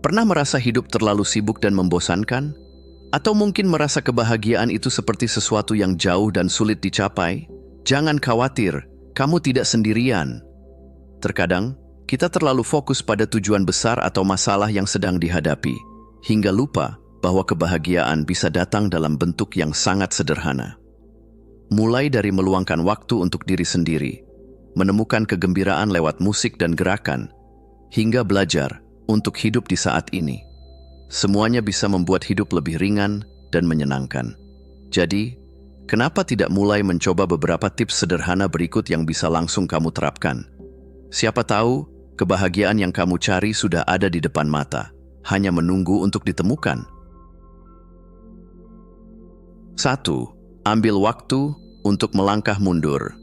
Pernah merasa hidup terlalu sibuk dan membosankan? Atau mungkin merasa kebahagiaan itu seperti sesuatu yang jauh dan sulit dicapai? Jangan khawatir, kamu tidak sendirian. Terkadang, kita terlalu fokus pada tujuan besar atau masalah yang sedang dihadapi, hingga lupa bahwa kebahagiaan bisa datang dalam bentuk yang sangat sederhana. Mulai dari meluangkan waktu untuk diri sendiri, menemukan kegembiraan lewat musik dan gerakan, hingga belajar untuk hidup di saat ini. Semuanya bisa membuat hidup lebih ringan dan menyenangkan. Jadi, kenapa tidak mulai mencoba beberapa tips sederhana berikut yang bisa langsung kamu terapkan? Siapa tahu, kebahagiaan yang kamu cari sudah ada di depan mata, hanya menunggu untuk ditemukan. 1. Ambil waktu untuk melangkah mundur.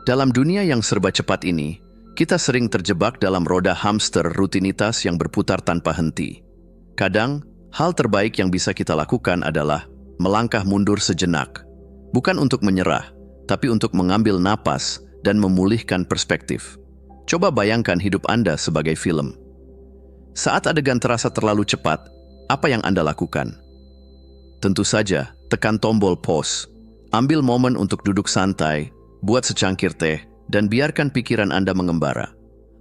Dalam dunia yang serba cepat ini, kita sering terjebak dalam roda hamster rutinitas yang berputar tanpa henti. Kadang, hal terbaik yang bisa kita lakukan adalah melangkah mundur sejenak. Bukan untuk menyerah, tapi untuk mengambil napas dan memulihkan perspektif. Coba bayangkan hidup Anda sebagai film. Saat adegan terasa terlalu cepat, apa yang Anda lakukan? Tentu saja, tekan tombol pause. Ambil momen untuk duduk santai, buat secangkir teh, dan biarkan pikiran Anda mengembara.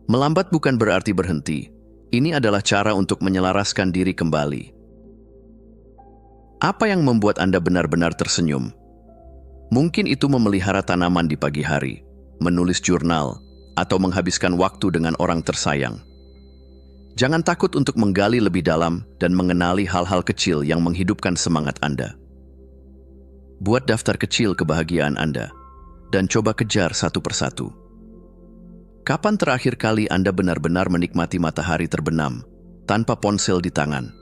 Melambat bukan berarti berhenti. Ini adalah cara untuk menyelaraskan diri kembali. Apa yang membuat Anda benar-benar tersenyum? Mungkin itu memelihara tanaman di pagi hari, menulis jurnal, atau menghabiskan waktu dengan orang tersayang. Jangan takut untuk menggali lebih dalam dan mengenali hal-hal kecil yang menghidupkan semangat Anda. Buat daftar kecil kebahagiaan Anda, dan coba kejar satu persatu. Kapan terakhir kali Anda benar-benar menikmati matahari terbenam, tanpa ponsel di tangan?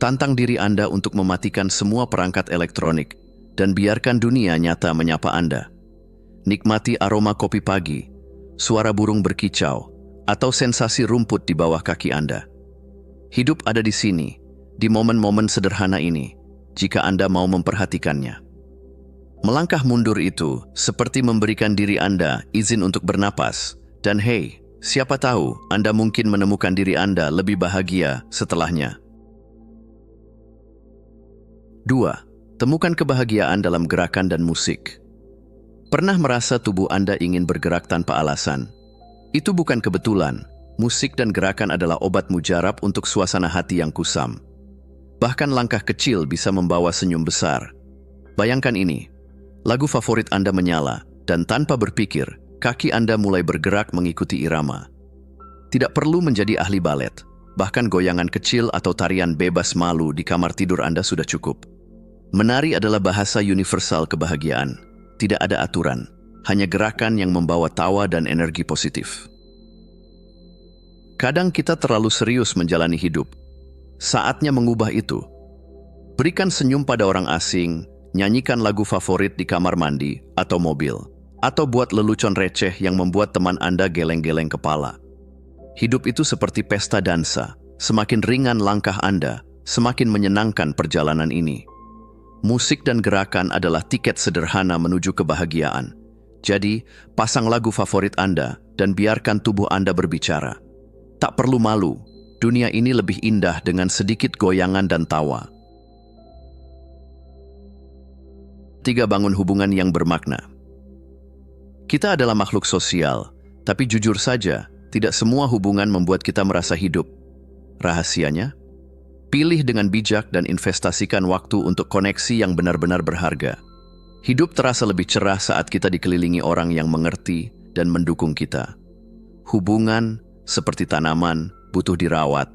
Tantang diri Anda untuk mematikan semua perangkat elektronik, dan biarkan dunia nyata menyapa Anda. Nikmati aroma kopi pagi, suara burung berkicau, atau sensasi rumput di bawah kaki Anda. Hidup ada di sini, di momen-momen sederhana ini, jika Anda mau memperhatikannya. Melangkah mundur itu seperti memberikan diri Anda izin untuk bernapas. Dan hey, siapa tahu Anda mungkin menemukan diri Anda lebih bahagia setelahnya. 2. Temukan kebahagiaan dalam gerakan dan musik. Pernah merasa tubuh Anda ingin bergerak tanpa alasan? Itu bukan kebetulan. Musik dan gerakan adalah obat mujarab untuk suasana hati yang kusam. Bahkan langkah kecil bisa membawa senyum besar. Bayangkan ini. Lagu favorit Anda menyala, dan tanpa berpikir, kaki Anda mulai bergerak mengikuti irama. Tidak perlu menjadi ahli balet, bahkan goyangan kecil atau tarian bebas malu di kamar tidur Anda sudah cukup. Menari adalah bahasa universal kebahagiaan. Tidak ada aturan, hanya gerakan yang membawa tawa dan energi positif. Kadang kita terlalu serius menjalani hidup. Saatnya mengubah itu. Berikan senyum pada orang asing, nyanyikan lagu favorit di kamar mandi atau mobil, atau buat lelucon receh yang membuat teman Anda geleng-geleng kepala. Hidup itu seperti pesta dansa. Semakin ringan langkah Anda, semakin menyenangkan perjalanan ini. Musik dan gerakan adalah tiket sederhana menuju kebahagiaan. Jadi, pasang lagu favorit Anda dan biarkan tubuh Anda berbicara. Tak perlu malu, dunia ini lebih indah dengan sedikit goyangan dan tawa. 3. Bangun hubungan yang bermakna. Kita adalah makhluk sosial, tapi jujur saja, tidak semua hubungan membuat kita merasa hidup. Rahasianya? Pilih dengan bijak dan investasikan waktu untuk koneksi yang benar-benar berharga. Hidup terasa lebih cerah saat kita dikelilingi orang yang mengerti dan mendukung kita. Hubungan, seperti tanaman, butuh dirawat.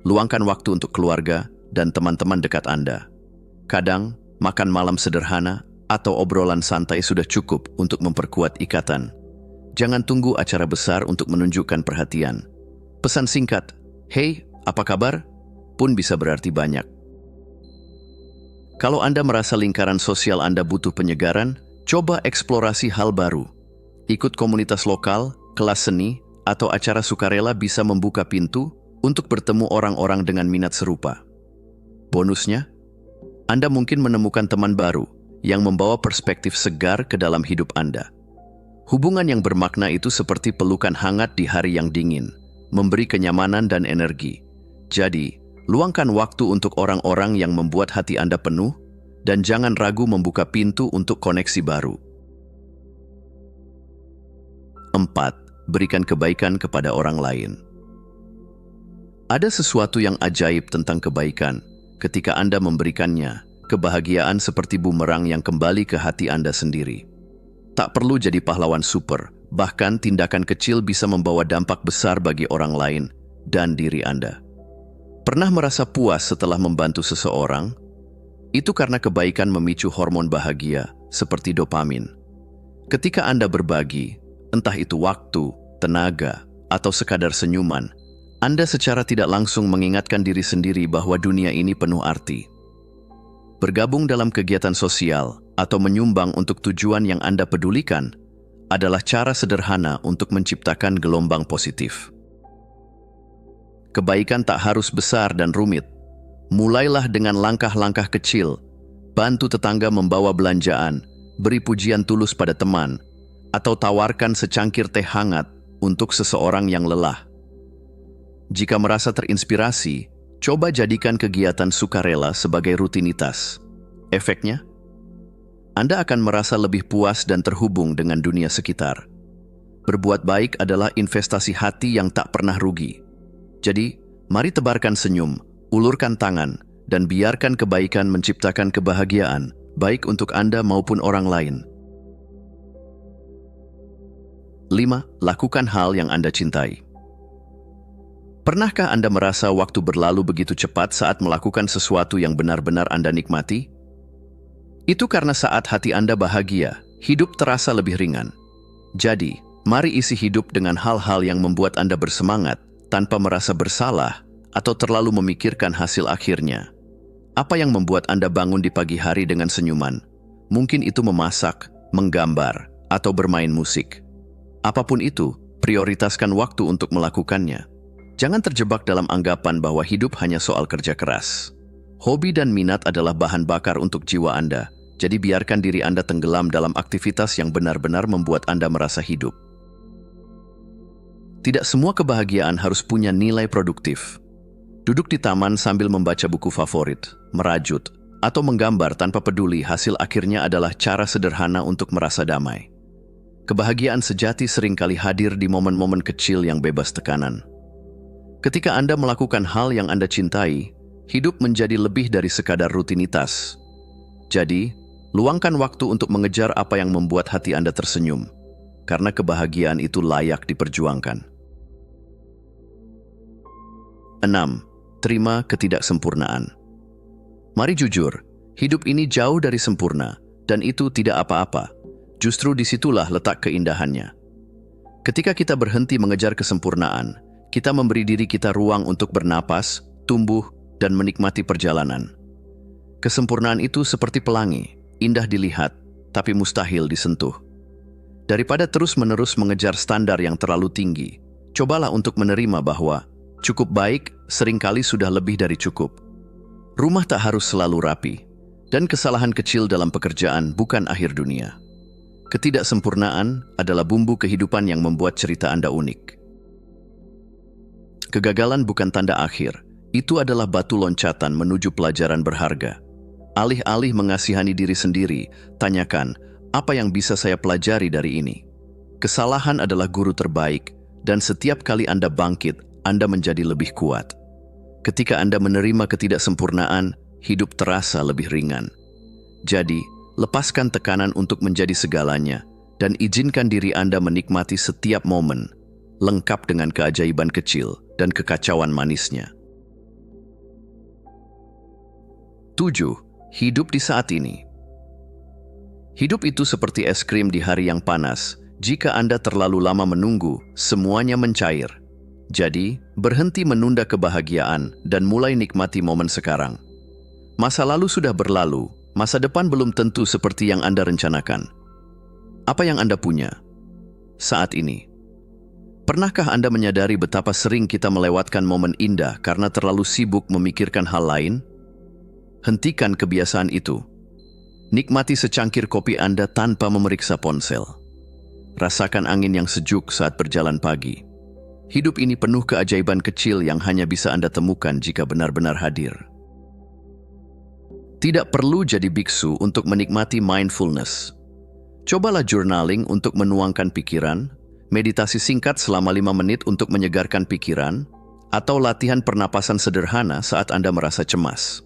Luangkan waktu untuk keluarga dan teman-teman dekat Anda. Kadang, makan malam sederhana atau obrolan santai sudah cukup untuk memperkuat ikatan. Jangan tunggu acara besar untuk menunjukkan perhatian. Pesan singkat, "Hey, apa kabar?" pun bisa berarti banyak. Kalau Anda merasa lingkaran sosial Anda butuh penyegaran, coba eksplorasi hal baru. Ikut komunitas lokal, kelas seni, atau acara sukarela bisa membuka pintu untuk bertemu orang-orang dengan minat serupa. Bonusnya, Anda mungkin menemukan teman baru yang membawa perspektif segar ke dalam hidup Anda. Hubungan yang bermakna itu seperti pelukan hangat di hari yang dingin, memberi kenyamanan dan energi. Jadi, luangkan waktu untuk orang-orang yang membuat hati Anda penuh, dan jangan ragu membuka pintu untuk koneksi baru. 4. Berikan kebaikan kepada orang lain. Ada sesuatu yang ajaib tentang kebaikan. Ketika Anda memberikannya, kebahagiaan seperti bumerang yang kembali ke hati Anda sendiri. Tak perlu jadi pahlawan super, bahkan tindakan kecil bisa membawa dampak besar bagi orang lain dan diri Anda. Pernah merasa puas setelah membantu seseorang? Itu karena kebaikan memicu hormon bahagia, seperti dopamin. Ketika Anda berbagi, entah itu waktu, tenaga, atau sekadar senyuman, Anda secara tidak langsung mengingatkan diri sendiri bahwa dunia ini penuh arti. Bergabung dalam kegiatan sosial atau menyumbang untuk tujuan yang Anda pedulikan adalah cara sederhana untuk menciptakan gelombang positif. Kebaikan tak harus besar dan rumit. Mulailah dengan langkah-langkah kecil, bantu tetangga membawa belanjaan, beri pujian tulus pada teman, atau tawarkan secangkir teh hangat untuk seseorang yang lelah. Jika merasa terinspirasi, coba jadikan kegiatan sukarela sebagai rutinitas. Efeknya, Anda akan merasa lebih puas dan terhubung dengan dunia sekitar. Berbuat baik adalah investasi hati yang tak pernah rugi. Jadi, mari tebarkan senyum, ulurkan tangan, dan biarkan kebaikan menciptakan kebahagiaan, baik untuk Anda maupun orang lain. 5. Lakukan hal yang Anda cintai. Pernahkah Anda merasa waktu berlalu begitu cepat saat melakukan sesuatu yang benar-benar Anda nikmati? Itu karena saat hati Anda bahagia, hidup terasa lebih ringan. Jadi, mari isi hidup dengan hal-hal yang membuat Anda bersemangat, tanpa merasa bersalah, atau terlalu memikirkan hasil akhirnya. Apa yang membuat Anda bangun di pagi hari dengan senyuman? Mungkin itu memasak, menggambar, atau bermain musik. Apapun itu, prioritaskan waktu untuk melakukannya. Jangan terjebak dalam anggapan bahwa hidup hanya soal kerja keras. Hobi dan minat adalah bahan bakar untuk jiwa Anda, jadi biarkan diri Anda tenggelam dalam aktivitas yang benar-benar membuat Anda merasa hidup. Tidak semua kebahagiaan harus punya nilai produktif. Duduk di taman sambil membaca buku favorit, merajut, atau menggambar tanpa peduli hasil akhirnya adalah cara sederhana untuk merasa damai. Kebahagiaan sejati seringkali hadir di momen-momen kecil yang bebas tekanan. Ketika Anda melakukan hal yang Anda cintai, hidup menjadi lebih dari sekadar rutinitas. Jadi, luangkan waktu untuk mengejar apa yang membuat hati Anda tersenyum, karena kebahagiaan itu layak diperjuangkan. 6. Terima ketidaksempurnaan. Mari jujur, hidup ini jauh dari sempurna, dan itu tidak apa-apa. Justru disitulah letak keindahannya. Ketika kita berhenti mengejar kesempurnaan, kita memberi diri kita ruang untuk bernapas, tumbuh, dan menikmati perjalanan. Kesempurnaan itu seperti pelangi, indah dilihat, tapi mustahil disentuh. Daripada terus-menerus mengejar standar yang terlalu tinggi, cobalah untuk menerima bahwa cukup baik seringkali sudah lebih dari cukup. Rumah tak harus selalu rapi, dan kesalahan kecil dalam pekerjaan bukan akhir dunia. Ketidaksempurnaan adalah bumbu kehidupan yang membuat cerita Anda unik. Kegagalan bukan tanda akhir, itu adalah batu loncatan menuju pelajaran berharga. Alih-alih mengasihani diri sendiri, tanyakan, apa yang bisa saya pelajari dari ini? Kesalahan adalah guru terbaik, dan setiap kali Anda bangkit, Anda menjadi lebih kuat. Ketika Anda menerima ketidaksempurnaan, hidup terasa lebih ringan. Jadi, lepaskan tekanan untuk menjadi segalanya, dan izinkan diri Anda menikmati setiap momen, lengkap dengan keajaiban kecil dan kekacauan manisnya. 7. Hidup di saat ini. Hidup itu seperti es krim di hari yang panas. Jika Anda terlalu lama menunggu, semuanya mencair. Jadi, berhenti menunda kebahagiaan dan mulai nikmati momen sekarang. Masa lalu sudah berlalu, masa depan belum tentu seperti yang Anda rencanakan. Apa yang Anda punya saat ini? Pernahkah Anda menyadari betapa sering kita melewatkan momen indah karena terlalu sibuk memikirkan hal lain? Hentikan kebiasaan itu. Nikmati secangkir kopi Anda tanpa memeriksa ponsel. Rasakan angin yang sejuk saat berjalan pagi. Hidup ini penuh keajaiban kecil yang hanya bisa Anda temukan jika benar-benar hadir. Tidak perlu jadi biksu untuk menikmati mindfulness. Cobalah journaling untuk menuangkan pikiran, meditasi singkat selama 5 menit untuk menyegarkan pikiran, atau latihan pernapasan sederhana saat Anda merasa cemas.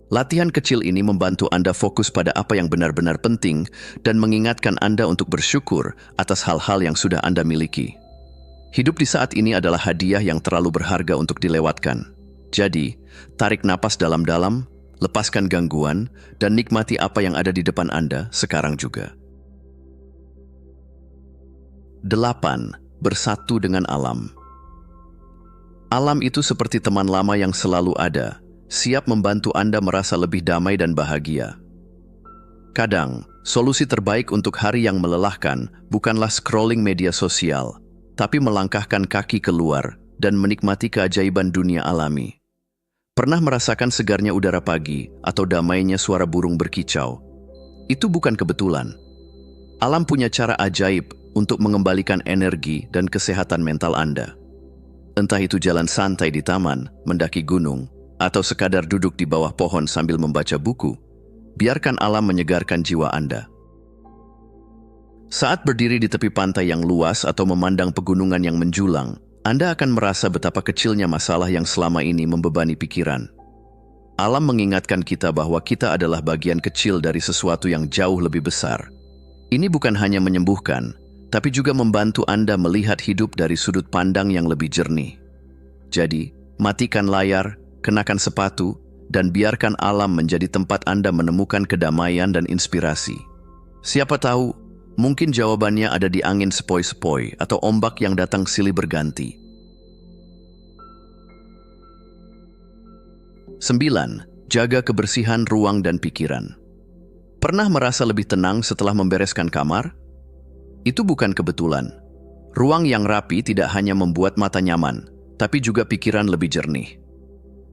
Latihan kecil ini membantu Anda fokus pada apa yang benar-benar penting dan mengingatkan Anda untuk bersyukur atas hal-hal yang sudah Anda miliki. Hidup di saat ini adalah hadiah yang terlalu berharga untuk dilewatkan. Jadi, tarik napas dalam-dalam, lepaskan gangguan, dan nikmati apa yang ada di depan Anda sekarang juga. 8. Bersatu dengan alam. Alam itu seperti teman lama yang selalu ada, siap membantu Anda merasa lebih damai dan bahagia. Kadang, solusi terbaik untuk hari yang melelahkan bukanlah scrolling media sosial, tapi melangkahkan kaki keluar dan menikmati keajaiban dunia alami. Pernah merasakan segarnya udara pagi atau damainya suara burung berkicau? Itu bukan kebetulan. Alam punya cara ajaib untuk mengembalikan energi dan kesehatan mental Anda. Entah itu jalan santai di taman, mendaki gunung, atau sekadar duduk di bawah pohon sambil membaca buku, biarkan alam menyegarkan jiwa Anda. Saat berdiri di tepi pantai yang luas atau memandang pegunungan yang menjulang, Anda akan merasa betapa kecilnya masalah yang selama ini membebani pikiran. Alam mengingatkan kita bahwa kita adalah bagian kecil dari sesuatu yang jauh lebih besar. Ini bukan hanya menyembuhkan, tapi juga membantu Anda melihat hidup dari sudut pandang yang lebih jernih. Jadi, matikan layar, kenakan sepatu, dan biarkan alam menjadi tempat Anda menemukan kedamaian dan inspirasi. Siapa tahu, mungkin jawabannya ada di angin sepoi-sepoi atau ombak yang datang silih berganti. 9. Jaga kebersihan ruang dan pikiran. Pernah merasa lebih tenang setelah membereskan kamar? Itu bukan kebetulan. Ruang yang rapi tidak hanya membuat mata nyaman, tapi juga pikiran lebih jernih.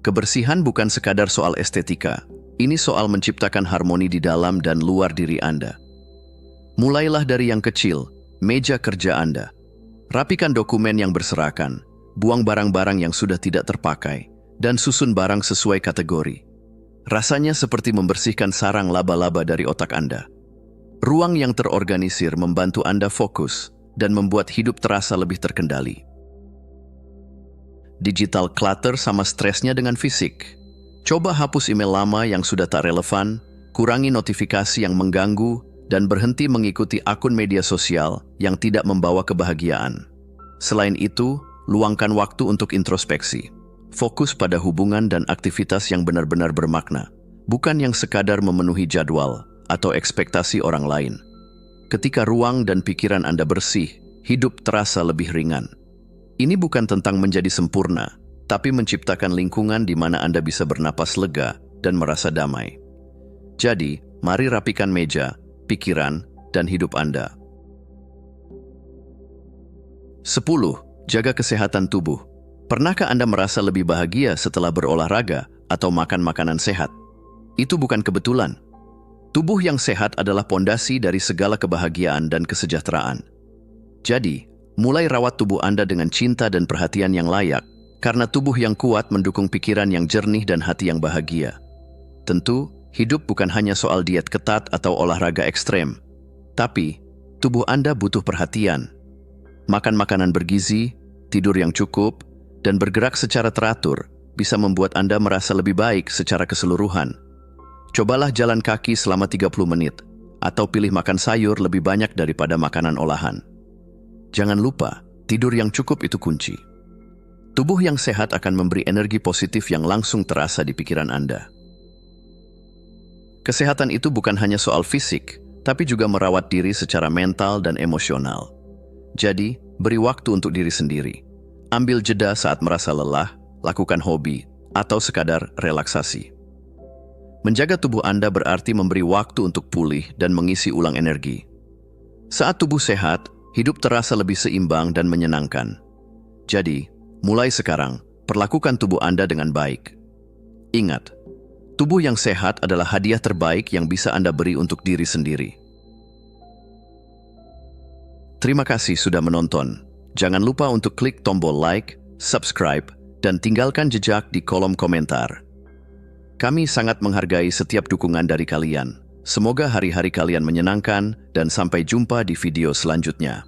Kebersihan bukan sekadar soal estetika, ini soal menciptakan harmoni di dalam dan luar diri Anda. Mulailah dari yang kecil, meja kerja Anda. Rapikan dokumen yang berserakan, buang barang-barang yang sudah tidak terpakai, dan susun barang sesuai kategori. Rasanya seperti membersihkan sarang laba-laba dari otak Anda. Ruang yang terorganisir membantu Anda fokus dan membuat hidup terasa lebih terkendali. Digital clutter sama stresnya dengan fisik. Coba hapus email lama yang sudah tak relevan, kurangi notifikasi yang mengganggu, dan berhenti mengikuti akun media sosial yang tidak membawa kebahagiaan. Selain itu, luangkan waktu untuk introspeksi. Fokus pada hubungan dan aktivitas yang benar-benar bermakna, bukan yang sekadar memenuhi jadwal atau ekspektasi orang lain. Ketika ruang dan pikiran Anda bersih, hidup terasa lebih ringan. Ini bukan tentang menjadi sempurna, tapi menciptakan lingkungan di mana Anda bisa bernapas lega dan merasa damai. Jadi, mari rapikan meja, pikiran, dan hidup Anda. 10. Jaga kesehatan tubuh. Pernahkah Anda merasa lebih bahagia setelah berolahraga atau makan makanan sehat? Itu bukan kebetulan. Tubuh yang sehat adalah pondasi dari segala kebahagiaan dan kesejahteraan. Jadi, mulai rawat tubuh Anda dengan cinta dan perhatian yang layak, karena tubuh yang kuat mendukung pikiran yang jernih dan hati yang bahagia. Tentu, hidup bukan hanya soal diet ketat atau olahraga ekstrem, tapi tubuh Anda butuh perhatian. Makan makanan bergizi, tidur yang cukup, dan bergerak secara teratur bisa membuat Anda merasa lebih baik secara keseluruhan. Cobalah jalan kaki selama 30 menit, atau pilih makan sayur lebih banyak daripada makanan olahan. Jangan lupa, tidur yang cukup itu kunci. Tubuh yang sehat akan memberi energi positif yang langsung terasa di pikiran Anda. Kesehatan itu bukan hanya soal fisik, tapi juga merawat diri secara mental dan emosional. Jadi, beri waktu untuk diri sendiri. Ambil jeda saat merasa lelah, lakukan hobi, atau sekadar relaksasi. Menjaga tubuh Anda berarti memberi waktu untuk pulih dan mengisi ulang energi. Saat tubuh sehat, hidup terasa lebih seimbang dan menyenangkan. Jadi, mulai sekarang, perlakukan tubuh Anda dengan baik. Ingat, tubuh yang sehat adalah hadiah terbaik yang bisa Anda beri untuk diri sendiri. Terima kasih sudah menonton. Jangan lupa untuk klik tombol like, subscribe, dan tinggalkan jejak di kolom komentar. Kami sangat menghargai setiap dukungan dari kalian. Semoga hari-hari kalian menyenangkan dan sampai jumpa di video selanjutnya.